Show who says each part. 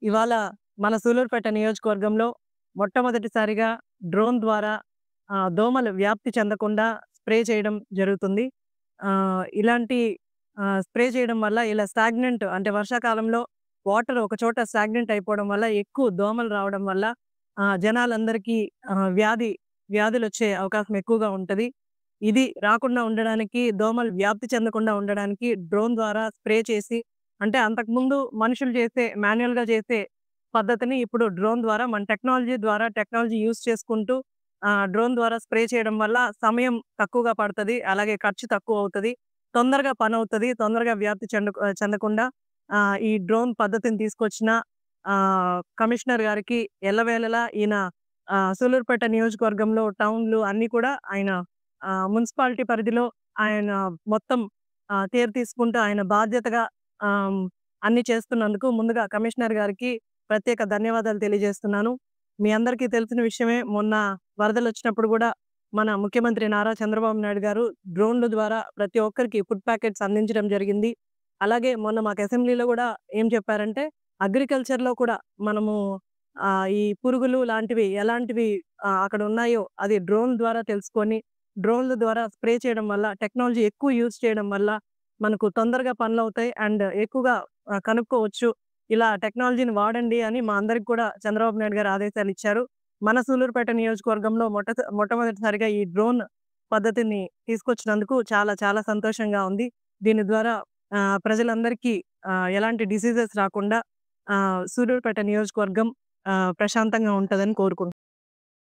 Speaker 1: ఇవాళ మన సూలూరుపేట నియోజకవర్గంలో మొట్టమొదటిసారిగా డ్రోన్ ద్వారా దోమలు వ్యాప్తి చెందకుండా స్ప్రే చేయడం జరుగుతుంది. ఇలాంటి స్ప్రే చేయడం వల్ల ఇలా స్టాగ్నెంట్ అంటే వర్షాకాలంలో వాటర్ ఒక చోట స్టాగ్నెంట్ అయిపోవడం వల్ల ఎక్కువ దోమలు రావడం వల్ల జనాలందరికీ వ్యాధులొచ్చే అవకాశం ఎక్కువగా ఉంటది. ఇది రాకుండా ఉండడానికి, దోమలు వ్యాప్తి చెందకుండా ఉండడానికి డ్రోన్ ద్వారా స్ప్రే చేసి అంటే అంతకుముందు మనుషులు మాన్యుయల్‌గా చేసే పద్ధతిని ఇప్పుడు డ్రోన్ ద్వారా మన టెక్నాలజీ యూజ్ చేసుకుంటూ డ్రోన్ ద్వారా స్ప్రే చేయడం వల్ల సమయం తక్కువగా పడతది. అలాగే ఖర్చు తక్కువవుతది. తొందరగా పనవుతది. తొందరగా వ్యాప్తి చెందకుండా ఈ డ్రోన్ పద్ధతిని తీసుకొచ్చిన కమిషనర్ గారికి ఎల్లవేళలా ఈయన సూలూరుపేట నియోజకవర్గంలో టౌన్‌లు అన్నీ కూడా ఆయన మున్సిపాలిటీ పరిధిలో ఆయన మొత్తం కేర్ తీసుకుంటూ ఆయన బాధ్యతగా ఆహ్, అన్నీ చేస్తున్నందుకు ముందుగా కమిషనర్ గారికి ప్రత్యేక ధన్యవాదాలు తెలియజేస్తున్నాను. మీ అందరికీ తెలిసిన విషయమే మొన్న వరదలొచ్చినప్పుడు గూడా మన ముఖ్యమంత్రి నారా చంద్రబాబు నాయుడు గారు డ్రోన్‌ల ద్వారా ప్రతి ఒక్కరికి ఫుడ్ ప్యాకెట్స్ అందించడం జరిగింది. అలాగే మొన్న మాకు అసెంబ్లీలో గూడా ఏం చెప్పారంటే అగ్రికల్చర్‌లో కూడా మనము ఈ పురుగులు లాంటివి ఎలాంటివి అక్కడ ఉన్నాయో అది డ్రోన్ ద్వారా తెలుసుకొని డ్రోన్‌ల ద్వారా స్ప్రే చేయడం వల్ల టెక్నాలజీ ఎక్కువ యూజ్ చేయడం వల్ల మనకు తొందరగా పనులవుతాయి. అండ్ ఎక్కువగా కనుక్కోవచ్చు. ఇలా టెక్నాలజీని వాడండి అని మా అందరికి కూడా చంద్రబాబు నాయుడు గారు ఆదేశాలిచ్చారు. మన సూలూరుపేట నియోజకవర్గంలో మొట్టమొదటిసారిగా ఈ డ్రోన్ పద్ధతిని తీసుకొచ్చినందుకు చాలా చాలా సంతోషంగా ఉంది. దీని ద్వారా ప్రజలందరికీ ఎలాంటి డిసీజెస్ రాకుండా సూలూరుపేట నియోజకవర్గం ప్రశాంతంగా ఉంటదని కోరుకుంటున్నాను.